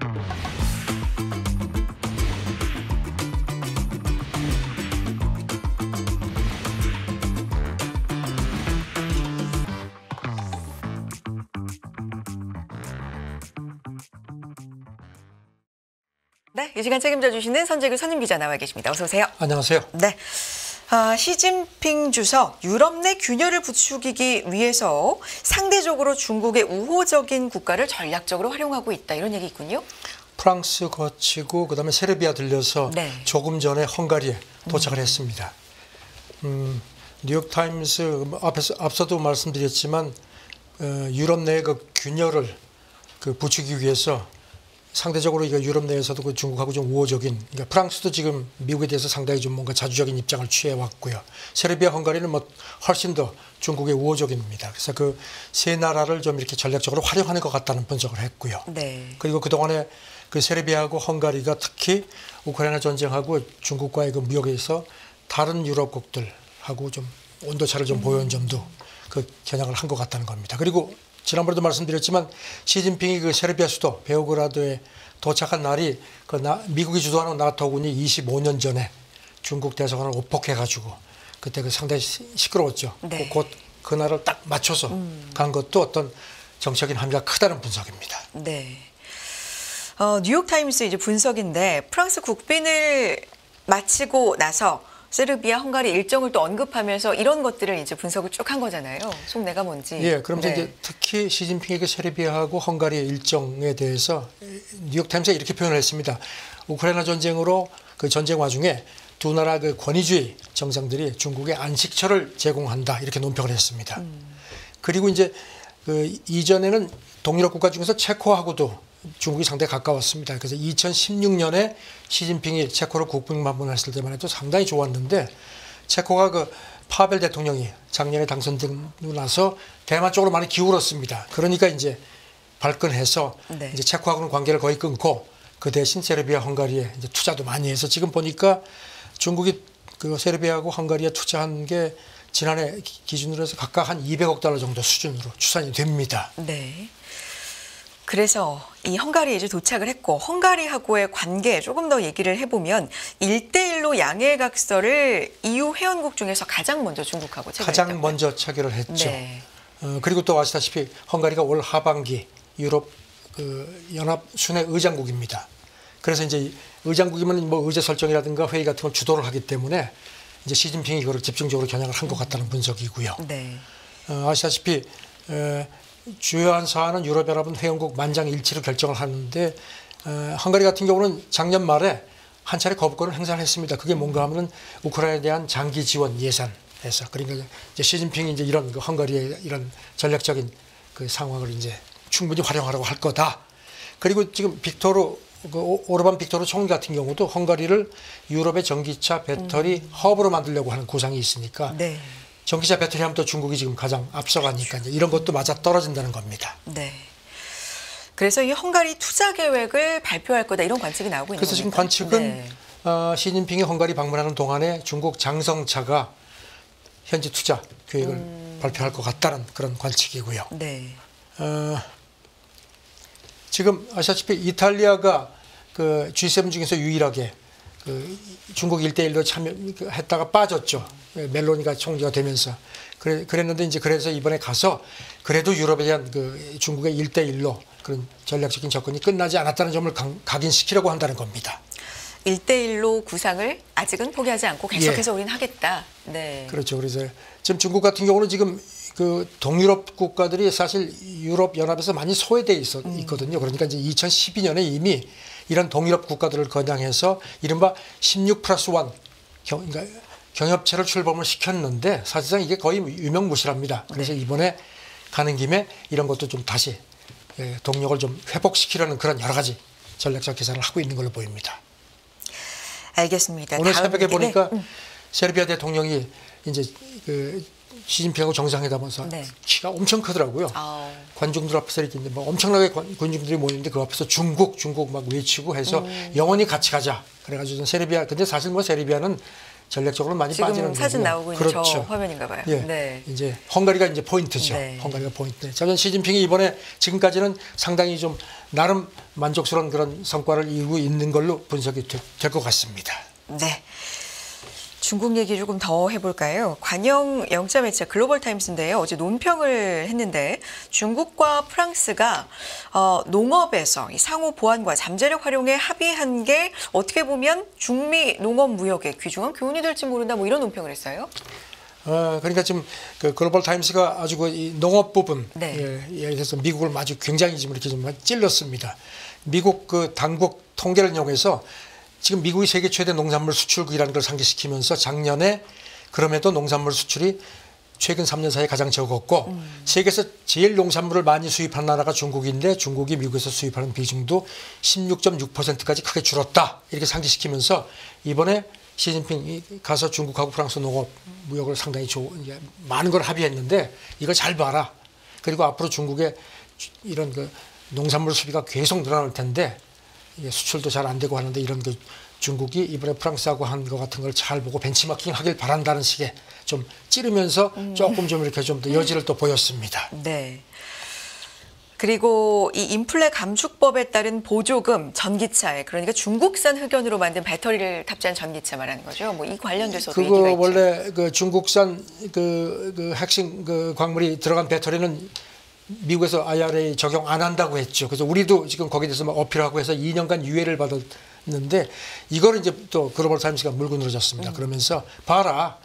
네, 이 시간 책임져 주시는 선재규 선임기자 나와 계십니다. 어서 오세요. 안녕하세요. 네, 시진핑 주석 유럽 내 균열을 부추기기 위해서 상대적으로 중국의 우호적인 국가를 전략적으로 활용하고 있다 이런 얘기 있군요. 프랑스 거치고 그다음에 세르비아 들려서 네. 조금 전에 헝가리에 도착을 했습니다. 뉴욕타임스 앞서도 말씀드렸지만 유럽 내의 그 균열을 부추기기 위해서 상대적으로 유럽 내에서도 그 중국하고 좀 우호적인, 그러니까 프랑스도 지금 미국에 대해서 상당히 좀 뭔가 자주적인 입장을 취해 왔고요. 세르비아, 헝가리는 뭐 훨씬 더 중국의 우호적입니다. 그래서 그 세 나라를 좀 이렇게 전략적으로 활용하는 것 같다는 분석을 했고요. 네. 그리고 그동안에 그 세르비아하고 헝가리가 특히 우크라이나 전쟁하고 중국과의 그 무역에서 다른 유럽국들하고 좀 온도차를 좀 보여온 점도 그 겨냥을 한 것 같다는 겁니다. 그리고 지난번에도 말씀드렸지만 시진핑이 그 세르비아 수도 베오그라드에 도착한 날이 미국이 주도하는 나토군이 25년 전에 중국 대사관을 오폭해가지고 그때 그 상당히 시끄러웠죠. 네. 곧 그날을 딱 맞춰서 간 것도 어떤 정치적인 함의가 크다는 분석입니다. 네. 뉴욕타임스 이제 분석인데 프랑스 국빈을 마치고 나서 세르비아, 헝가리 일정을 또 언급하면서 이런 것들을 이제 분석을 쭉 한 거잖아요. 속내가 뭔지. 예, 그러면서 네. 이제 특히 시진핑이 그 세르비아하고 헝가리의 일정에 대해서 뉴욕타임스가 이렇게 표현을 했습니다. 우크라이나 전쟁으로 그 전쟁 와중에 두 나라 그 권위주의 정상들이 중국에 안식처를 제공한다 이렇게 논평을 했습니다. 그리고 이제 그 이전에는 동유럽 국가 중에서 체코하고도 중국이 상당히 가까웠습니다. 그래서 2016년에 시진핑이 체코를 국빈 방문했을 때만 해도 상당히 좋았는데 체코가 그 파벨 대통령이 작년에 당선되고 나서 대만 쪽으로 많이 기울었습니다. 그러니까 이제 발끈해서 네. 이제 체코하고는 관계를 거의 끊고 그 대신 세르비아, 헝가리에 이제 투자도 많이 해서 지금 보니까 중국이 그 세르비아하고 헝가리에 투자한 게 지난해 기준으로 해서 각각 한 200억 달러 정도 수준으로 추산이 됩니다. 네. 그래서 이 헝가리에 이제 도착을 했고 헝가리하고의 관계 조금 더 얘기를 해보면 1대1로 양해각서를 EU 회원국 중에서 가장 먼저 중국하고 체결했다고요. 가장 먼저 체결을 했죠. 네. 그리고 또 아시다시피 헝가리가 올 하반기 유럽 그 연합 순회 의장국입니다. 그래서 이제 의장국이면 뭐 의제 설정이라든가 회의 같은 걸 주도를 하기 때문에 이제 시진핑이 이거를 집중적으로 겨냥을 한 것 같다는 분석이고요. 네. 아시다시피 주요한 사안은 유럽연합은 회원국 만장일치로 결정을 하는데 헝가리 같은 경우는 작년 말에 한 차례 거부권을 행사를 했습니다. 그게 뭔가 하면은 우크라이나에 대한 장기 지원 예산에서 그러니까 이제 시진핑이 이제 이런 그 헝가리의 이런 전략적인 그 상황을 이제 충분히 활용하려고 할 거다. 그리고 지금 오르반 빅토르 총리 같은 경우도 헝가리를 유럽의 전기차 배터리 허브로 만들려고 하는 구상이 있으니까. 네. 전기차 배터리 하면 또 중국이 지금 가장 앞서가니까 이제 이런 것도 맞아 떨어진다는 겁니다. 네. 그래서 이 헝가리 투자 계획을 발표할 거다 이런 관측이 나오고 있는 그래서 지금 겁니까? 관측은 네. 시진핑이 헝가리 방문하는 동안에 중국 장성차가 현지 투자 계획을 발표할 것 같다는 그런 관측이고요. 네. 지금 아시다시피 이탈리아가 그 G7 중에서 유일하게 그 중국 1대1로 참여했다가 빠졌죠. 멜로니가 총리가 되면서. 그랬는데 이제 그래서 이번에 가서 그래도 유럽에 대한 그 중국의 1대1로 그런 전략적인 접근이 끝나지 않았다는 점을 각인시키려고 한다는 겁니다. 1대1로 구상을 아직은 포기하지 않고 계속해서 우리는 하겠다. 네. 그렇죠. 그래서 지금 중국 같은 경우는 지금 그 동유럽 국가들이 사실 유럽 연합에서 많이 소외돼 있거든요. 그러니까 이제 2012년에 이미 이런 동유럽 국가들을 겨냥해서 이른바 16+1 그러니까 경협체를 출범을 시켰는데 사실상 이게 거의 유명무실합니다. 그래서 이번에 가는 김에 이런 것도 좀 다시 동력을 좀 회복시키려는 그런 여러 가지 전략적 계산을 하고 있는 걸로 보입니다. 알겠습니다. 오늘 새벽에 보니까 세르비아 대통령이 이제 그 시진핑하고 정상회담에서 키가 엄청 크더라고요. 관중들 앞에서 이렇게 뭐 엄청나게 관중들이 모이는데 그 앞에서 중국 막 외치고 해서 영원히 같이 가자. 그래가지고 세르비아 근데 사실 뭐 세르비아는 전략적으로 많이 지금 빠지는 사진 거고요. 나오고 있는 그렇죠. 저 화면인가 봐요. 예. 네. 이제 헝가리가 이제 포인트죠. 네. 헝가리가 포인트. 저는 시진핑이 이번에 지금까지는 상당히 좀 나름 만족스러운 그런 성과를 이루고 있는 걸로 분석이 될 것 같습니다. 네. 중국 얘기 조금 더 해볼까요? 관영 영자 매체 글로벌타임스인데요. 어제 논평을 했는데 중국과 프랑스가 농업에서 이 상호 보완과 잠재력 활용에 합의한 게 어떻게 보면 중미 농업 무역의 귀중한 교훈이 될지 모른다. 뭐 이런 논평을 했어요. 그러니까 지금 그 글로벌 타임스가 아주 그 이 농업 부분, 네. 예를 들어서 미국을 아주 굉장히 지금 이렇게 좀 찔렀습니다. 미국 그 당국 통계를 이용해서 지금 미국이 세계 최대 농산물 수출국이라는 걸 상기시키면서 작년에 그럼에도 농산물 수출이 최근 3년 사이에 가장 적었고 세계에서 제일 농산물을 많이 수입한 나라가 중국인데 중국이 미국에서 수입하는 비중도 16.6%까지 크게 줄었다. 이렇게 상기시키면서 이번에 시진핑이 가서 중국하고 프랑스 농업 무역을 상당히 이제 많은 걸 합의했는데 이거 잘 봐라. 그리고 앞으로 중국의 이런 그 농산물 수비가 계속 늘어날 텐데 수출도 잘 안 되고 하는데 이런 그 중국이 이번에 프랑스하고 한 것 같은 걸 잘 보고 벤치마킹 하길 바란다는 식의 좀 찌르면서 조금 좀 이렇게 좀 더 여지를 또 보였습니다. 네. 그리고 이 인플레 감축법에 따른 보조금 전기차에 그러니까 중국산 흑연으로 만든 배터리를 탑재한 전기차 말하는 거죠. 뭐 이 관련돼서도 그거 얘기가 있죠. 원래 그 중국산 그 핵심 그 광물이 들어간 배터리는 미국에서 IRA 적용 안 한다고 했죠. 그래서 우리도 지금 거기에 대해서 막 어필하고 해서 2년간 유예를 받았는데 이걸 이제 또 글로벌 타임스가 물고 늘어졌습니다. 그러면서 봐라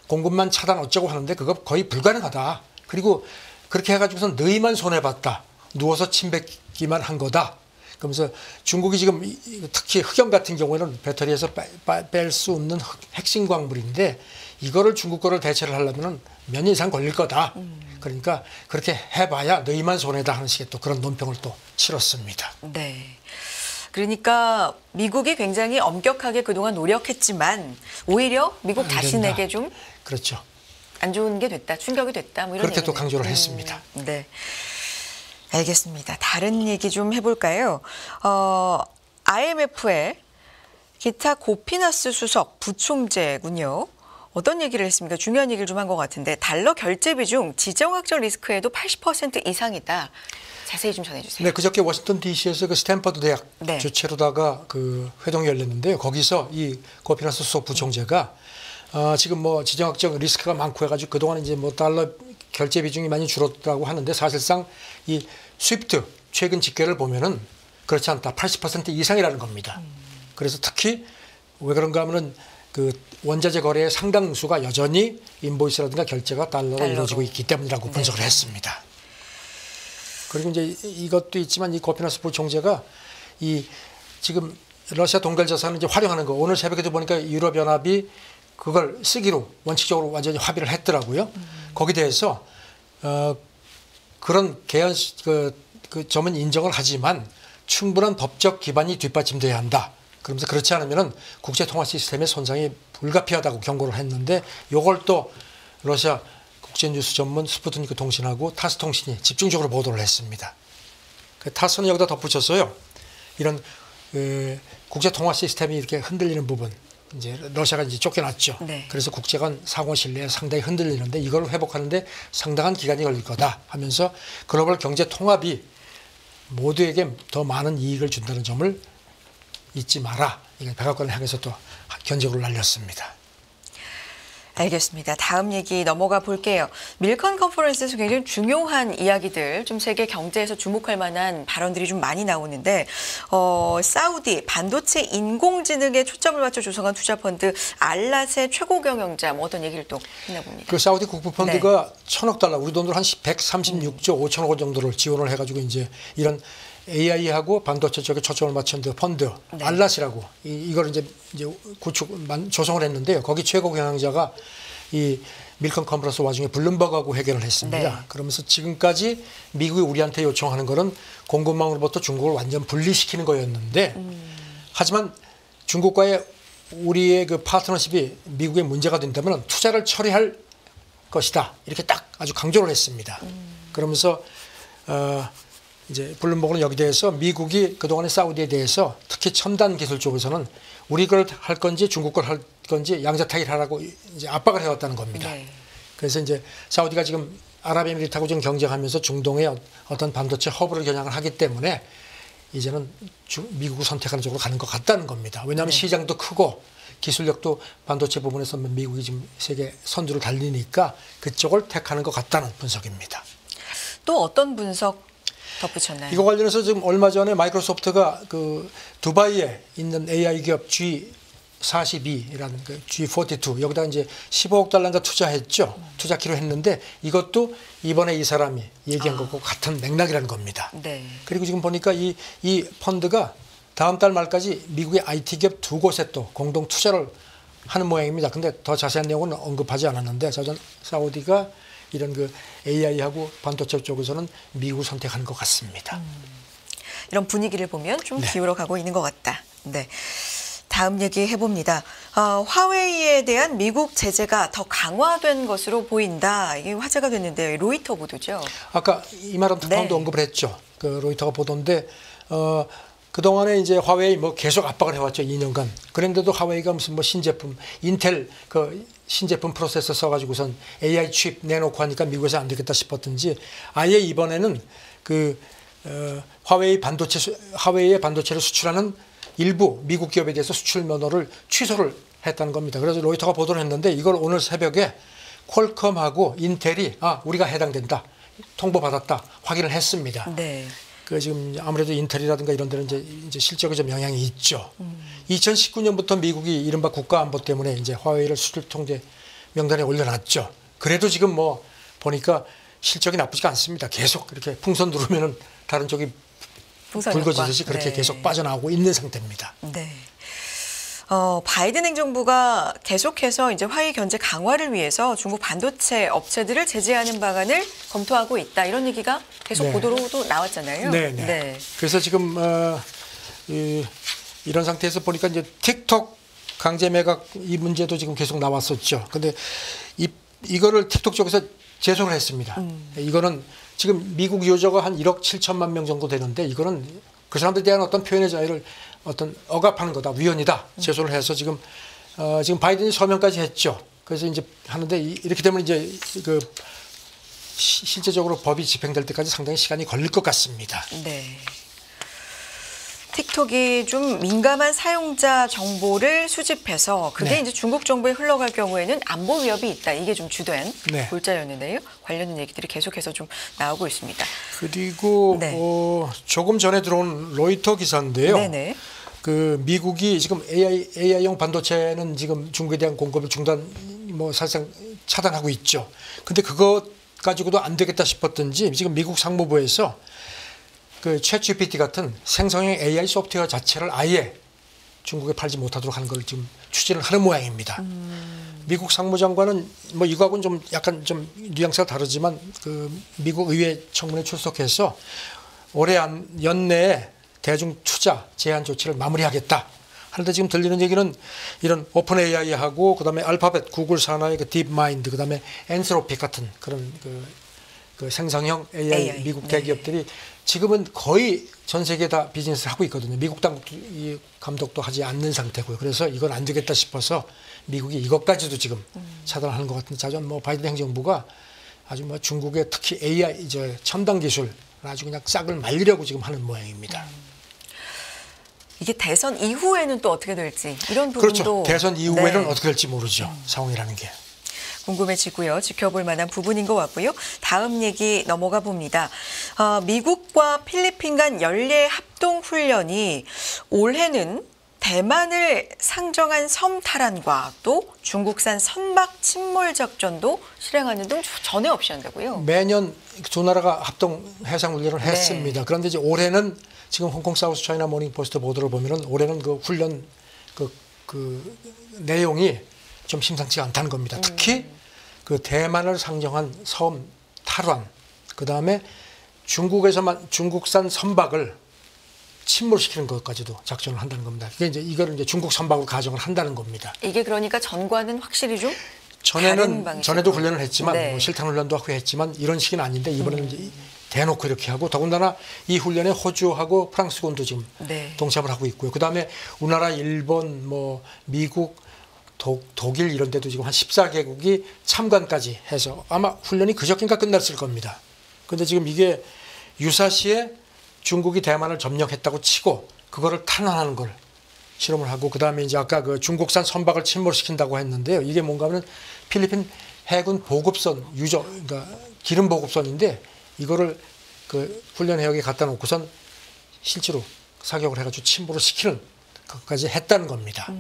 공급만 차단 어쩌고 하는데 그거 거의 불가능하다. 그리고 그렇게 해가지고선 너희만 손해봤다. 누워서 침 뱉기만 한 거다. 그러면서 중국이 지금 특히 흑연 같은 경우에는 배터리에서 뺄 수 없는 핵심 광물인데 이거를 중국 거를 대체를 하려면 몇 년 이상 걸릴 거다. 그러니까 그렇게 해봐야 너희만 손해다 하는 식의 또 그런 논평을 또 치렀습니다. 네. 그러니까 미국이 굉장히 엄격하게 그동안 노력했지만 오히려 미국 자신에게 좀 그렇죠. 안 좋은 게 됐다. 충격이 됐다. 뭐 이런 그렇게 또 얘기네요. 강조를 했습니다. 네. 알겠습니다. 다른 얘기 좀 해볼까요? IMF의 기타 고피나스 수석 부총재군요. 어떤 얘기를 했습니까? 중요한 얘기를 좀 한 것 같은데 달러 결제 비중 지정학적 리스크에도 80% 이상이다. 자세히 좀 전해주세요. 네, 그저께 워싱턴 D.C.에서 그 스탠퍼드 대학 네. 주최로다가 그 회동이 열렸는데요. 거기서 이 고피나스 수석 부총재가 지금 뭐 지정학적 리스크가 많고 해가지고 그동안 이제 뭐 달러 결제 비중이 많이 줄었다고 하는데 사실상 이 스위프트 최근 집계를 보면은 그렇지 않다. 80% 이상이라는 겁니다. 그래서 특히 왜 그런가 하면은 그 원자재 거래의 상당수가 여전히 인보이스라든가 결제가 달러로 이루어지고 있기 때문이라고 분석을 했습니다. 그리고 이제 이것도 있지만 이 고피나스 부총재가 이 지금 러시아 동결 자산을 이제 활용하는 거 오늘 새벽에도 보니까 유럽연합이 그걸 쓰기로 원칙적으로 완전히 합의를 했더라고요. 거기에 대해서 그런 개연 그 점은 인정을 하지만 충분한 법적 기반이 뒷받침돼야 한다. 그러면서 그렇지 않으면은 국제 통화 시스템의 손상이 불가피하다고 경고를 했는데 이걸 또 러시아 국제 뉴스 전문 스푸트니크 통신하고 타스 통신이 집중적으로 보도를 했습니다. 그 타스는 여기다 덧붙였어요. 이런 국제 통화 시스템이 이렇게 흔들리는 부분, 이제 러시아가 이제 쫓겨났죠. 네. 그래서 국제간 상호 신뢰가 상당히 흔들리는데 이걸 회복하는데 상당한 기간이 걸릴 거다 하면서 글로벌 경제 통합이 모두에게 더 많은 이익을 준다는 점을 잊지 마라. 이건 백악관을 향해서 또 견적을 날렸습니다. 알겠습니다. 다음 얘기 넘어가 볼게요. 밀컨 컨퍼런스에서 굉장히 중요한 이야기들, 좀 세계 경제에서 주목할 만한 발언들이 좀 많이 나오는데 사우디 반도체 인공지능에 초점을 맞춰 조성한 투자펀드 알랏의 최고 경영자 뭐 어떤 얘기를 또 했나 봅니다. 그 사우디 국부펀드가 1,000억 달러, 우리 돈으로 한 136조 5천억 원 정도를 지원을 해가지고 이제 이런 AI하고 반도체 쪽에 초점을 맞춘 펀드 알랏이라고 이걸 이제 조성을 했는데요. 거기 최고 경영자가 이 밀컨 컨퍼런스 와중에 블룸버그하고 회견을 했습니다. 네. 그러면서 지금까지 미국이 우리한테 요청하는 거는 공급망으로부터 중국을 완전 분리시키는 거였는데 하지만 중국과의 우리의 그 파트너십이 미국에 문제가 된다면 투자를 처리할 것이다. 이렇게 딱 아주 강조를 했습니다. 그러면서 이제 블룸버그는 여기 대해서 미국이 그동안의 사우디에 대해서 특히 첨단 기술 쪽에서는 우리 걸 할 건지 중국 걸 할 건지 양자타일 하라고 이제 압박을 해왔다는 겁니다. 네. 그래서 이제 사우디가 지금 아랍에미리트하고 지금 경쟁하면서 중동의 어떤 반도체 허브를 겨냥을 하기 때문에 이제는 미국을 선택하는 쪽으로 가는 것 같다는 겁니다. 왜냐하면 네. 시장도 크고 기술력도 반도체 부분에서 미국이 지금 세계 선두를 달리니까 그쪽을 택하는 것 같다는 분석입니다. 또 어떤 분석 덧붙였나요? 이거 관련해서 지금 얼마 전에 마이크로소프트가 그 두바이에 있는 AI 기업 G42라는 그 G42 여기다 이제 15억 달러인가 투자했죠. 투자키로 했는데 이것도 이번에 이 사람이 얘기한 것과 같은 맥락이라는 겁니다. 네. 그리고 지금 보니까 이 펀드가 다음 달 말까지 미국의 IT 기업 두 곳에 또 공동 투자를 하는 모양입니다. 근데 더 자세한 내용은 언급하지 않았는데 사우디가 이런 그 AI하고 반도체 쪽에서는 미국을 선택하는 것 같습니다. 이런 분위기를 보면 좀 네. 기울어 가고 있는 것 같다. 네. 다음 얘기 해봅니다. 화웨이에 대한 미국 제재가 더 강화된 것으로 보인다. 이게 화제가 됐는데요. 로이터 보도죠. 아까 이마람 특파원도 네. 언급을 했죠. 그 로이터가 보도인데 그동안에 이제 화웨이 뭐 계속 압박을 해왔죠. 2년간. 그런데도 화웨이가 무슨 뭐 신제품, 인텔 그 신제품 프로세서 써가지고선 AI 칩 내놓고 하니까 미국에서 안 되겠다 싶었든지 아예 이번에는 그 화웨이의 반도체를 수출하는 일부 미국 기업에 대해서 수출 면허를 취소를 했다는 겁니다. 그래서 로이터가 보도를 했는데 이걸 오늘 새벽에 퀄컴하고 인텔이 우리가 해당된다. 통보받았다. 확인을 했습니다. 네. 그 지금 아무래도 인텔이라든가 이런 데는 이제 실적에 좀 영향이 있죠. 2019년부터 미국이 이른바 국가안보 때문에 이제 화웨이를 수출 통제 명단에 올려놨죠. 그래도 지금 뭐 보니까 실적이 나쁘지가 않습니다. 계속 이렇게 풍선 누르면은 다른 쪽이 풍선 붉어지듯이 효과. 그렇게 네. 계속 빠져나오고 있는 상태입니다. 네. 바이든 행정부가 계속해서 이제 화웨이 견제 강화를 위해서 중국 반도체 업체들을 제재하는 방안을 검토하고 있다. 이런 얘기가 계속 네. 보도로도 나왔잖아요. 네. 그래서 지금 이런 상태에서 보니까 이제 틱톡 강제 매각 이 문제도 지금 계속 나왔었죠. 근데 이거를 틱톡 쪽에서 제소를 했습니다. 이거는 지금 미국 유저가 한 1억 7천만 명 정도 되는데 이거는 그 사람들에 대한 어떤 표현의 자유를 어떤 억압하는 거다, 위헌이다 제소를 해서 지금 바이든이 서명까지 했죠. 그래서 이제 하는데 이렇게 되면 이제 그 실제적으로 법이 집행될 때까지 상당히 시간이 걸릴 것 같습니다. 네. 틱톡이 좀 민감한 사용자 정보를 수집해서 그게 네. 이제 중국 정부에 흘러갈 경우에는 안보 위협이 있다. 이게 좀 주된 네. 골자였는데요. 관련 얘기들이 계속해서 좀 나오고 있습니다. 그리고 네. 조금 전에 들어온 로이터 기사인데요. 네네. 그 미국이 지금 AI용 반도체는 지금 중국에 대한 공급을 사실상 차단하고 있죠. 근데 그것 가지고도 안 되겠다 싶었던지 지금 미국 상무부에서 그 챗GPT 같은 생성형 AI 소프트웨어 자체를 아예 중국에 팔지 못하도록 하는 걸 지금 추진을 하는 모양입니다. 미국 상무장관은 뭐 이거하고는 좀 약간 좀 뉘앙스가 다르지만 그 미국 의회 청문회 출석해서 올해 연내에 대중 투자 제한 조치를 마무리하겠다. 하는데 지금 들리는 얘기는 이런 오픈 AI하고 그다음에 알파벳 구글 산하의 그 딥마인드 그다음에 엔스로픽 같은 그런 그 생성형 AI 미국 대기업들이 지금은 거의 전 세계 다 비즈니스를 하고 있거든요. 미국 당국도 이 감독도 하지 않는 상태고요. 그래서 이건 안 되겠다 싶어서 미국이 이것까지도 지금 차단하는 것 같은데 자전 뭐 바이든 행정부가 아주 뭐 중국의 특히 AI 이제 첨단 기술 아주 그냥 싹을 말리려고 지금 하는 모양입니다. 이게 대선 이후에는 또 어떻게 될지 이런 부분도 그렇죠. 대선 이후에는 네. 어떻게 될지 모르죠. 상황이라는 게. 궁금해지고요. 지켜볼 만한 부분인 것 같고요. 다음 얘기 넘어가 봅니다. 미국과 필리핀 간 연례 합동 훈련이 올해는 대만을 상정한 섬 탈환과 또 중국산 선박 침몰 작전도 실행하는 등 전에 없이 한다고요. 매년 두 나라가 합동 해상 훈련을 네. 했습니다. 그런데 이제 올해는 지금 홍콩 사우스 차이나 모닝 포스트 보도를 보면은 올해는 그 훈련 그 내용이 좀 심상치가 않다는 겁니다. 특히 그 대만을 상정한 섬 탈환, 그 다음에 중국산 선박을 침몰시키는 것까지도 작전을 한다는 겁니다. 이거를 이제 중국 선박으로 가정을 한다는 겁니다. 이게 그러니까 전과는 확실히 좀 다른 방식으로. 전에도 훈련을 했지만 네. 뭐 실탄 훈련도 하고 했지만 이런 식은 아닌데 이번에는 이제 대놓고 이렇게 하고 더군다나 이 훈련에 호주하고 프랑스군도 지금 네. 동참을 하고 있고요. 그다음에 우리나라, 일본, 뭐 미국, 독일 이런 데도 지금 한 14개국이 참관까지 해서 아마 훈련이 그저께인가 끝났을 겁니다. 그런데 지금 이게 유사시에 중국이 대만을 점령했다고 치고 그거를 탄환하는 걸 실험을 하고 그다음에 이제 아까 그 중국산 선박을 침몰시킨다고 했는데요. 이게 뭔가 하면 필리핀 해군 보급선 그러니까 기름 보급선인데 이거를 그 훈련 해역에 갖다 놓고선 실제로 사격을 해가지고 침몰을 시키는 것까지 했다는 겁니다.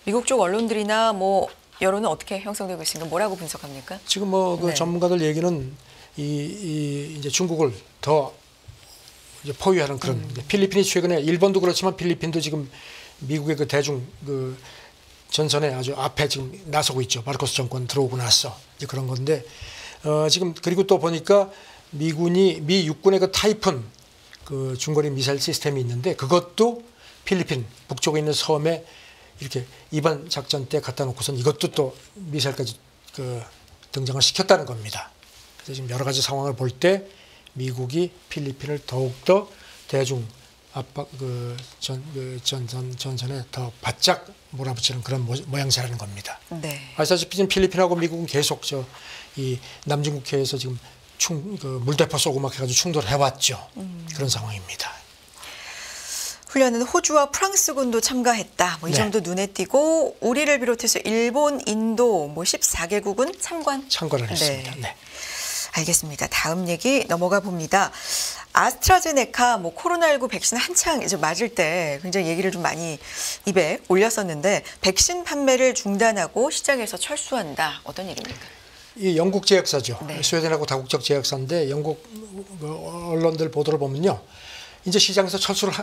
미국 쪽 언론들이나 뭐 여론은 어떻게 형성되고 있습니까? 뭐라고 분석합니까? 지금 뭐 그 네. 전문가들 얘기는 이제 중국을 더 이제 포위하는 그런 필리핀이 최근에 일본도 그렇지만 필리핀도 지금 미국의 그 대중 그 전선에 아주 앞에 지금 나서고 있죠. 마르코스 정권 들어오고 나서 이제 그런 건데 지금 그리고 또 보니까 미 육군의 그 타이푼 그 중거리 미사일 시스템이 있는데 그것도 필리핀 북쪽에 있는 섬에 이렇게 이번 작전 때 갖다 놓고선 이것도 또 미사일까지 그 등장을 시켰다는 겁니다. 그래서 지금 여러 가지 상황을 볼 때 미국이 필리핀을 더욱더 대중 압박 전선에 더 바짝 몰아붙이는 그런 모양새라는 겁니다. 네. 아시다시피 지금 필리핀하고 미국은 계속 이 남중국해에서 지금 물대포 쏘고 막 해가지고 충돌해왔죠. 그런 상황입니다. 훈련은 호주와 프랑스군도 참가했다. 뭐 이 네. 정도 눈에 띄고 우리를 비롯해서 일본, 인도 뭐 14개국은 참관을 했습니다. 네. 알겠습니다. 다음 얘기 넘어가 봅니다. 아스트라제네카 뭐 코로나19 백신 한창 이제 맞을 때 굉장히 얘기를 좀 많이 입에 올렸었는데 백신 판매를 중단하고 시장에서 철수한다. 어떤 얘기입니까? 이 영국 제약사죠. 네. 스웨덴하고 다국적 제약사인데 영국 언론들 보도를 보면요, 이제 시장에서 철수를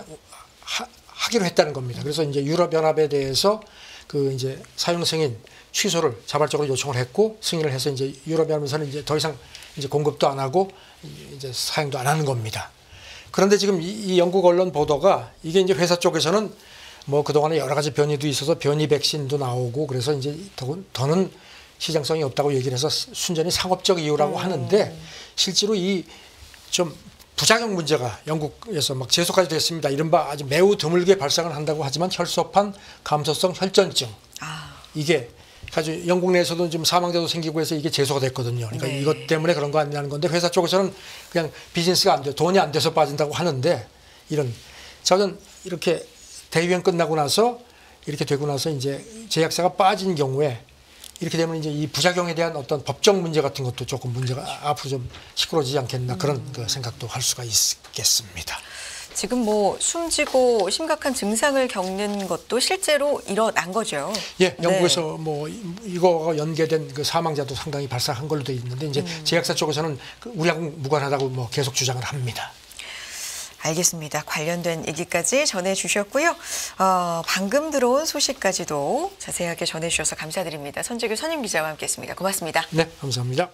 하기로 했다는 겁니다. 그래서 이제 유럽연합에 대해서 그 이제 사용 승인 취소를 자발적으로 요청을 했고 승인을 해서 이제 유럽연합에서는 이제 더 이상 이제 공급도 안 하고 이제 사용도 안 하는 겁니다. 그런데 지금 이 영국 언론 보도가 이게 이제 회사 쪽에서는 뭐 그동안에 여러 가지 변이도 있어서 변이 백신도 나오고 그래서 이제 더는 시장성이 없다고 얘기를 해서 순전히 상업적 이유라고 하는데 실제로 이 좀 부작용 문제가 영국에서 막 제소까지 됐습니다. 이른바 아주 매우 드물게 발생을 한다고 하지만 혈소판 감소성 혈전증. 이게 아주 영국 내에서도 지금 사망자도 생기고 해서 이게 제소가 됐거든요. 그러니까 네. 이것 때문에 그런 거 아니냐는 건데 회사 쪽에서는 그냥 비즈니스가 안 돼, 돈이 안 돼서 빠진다고 하는데 저는 이렇게 대유행 끝나고 나서 이렇게 되고 나서 이제 제약사가 빠진 경우에 이렇게 되면 이제 이 부작용에 대한 어떤 법적 문제 같은 것도 조금 문제가 앞으로 좀 시끄러지지 않겠나 그런 그 생각도 할 수가 있겠습니다. 지금 뭐 숨지고 심각한 증상을 겪는 것도 실제로 일어난 거죠. 예, 영국에서 뭐 이거가 연계된 그 사망자도 상당히 발생한 걸로 돼 있는데 이제 제약사 쪽에서는 우리하고 무관하다고 뭐 계속 주장을 합니다. 알겠습니다. 관련된 얘기까지 전해주셨고요. 방금 들어온 소식까지도 자세하게 전해주셔서 감사드립니다. 선재규 선임기자와 함께했습니다. 고맙습니다. 네, 감사합니다.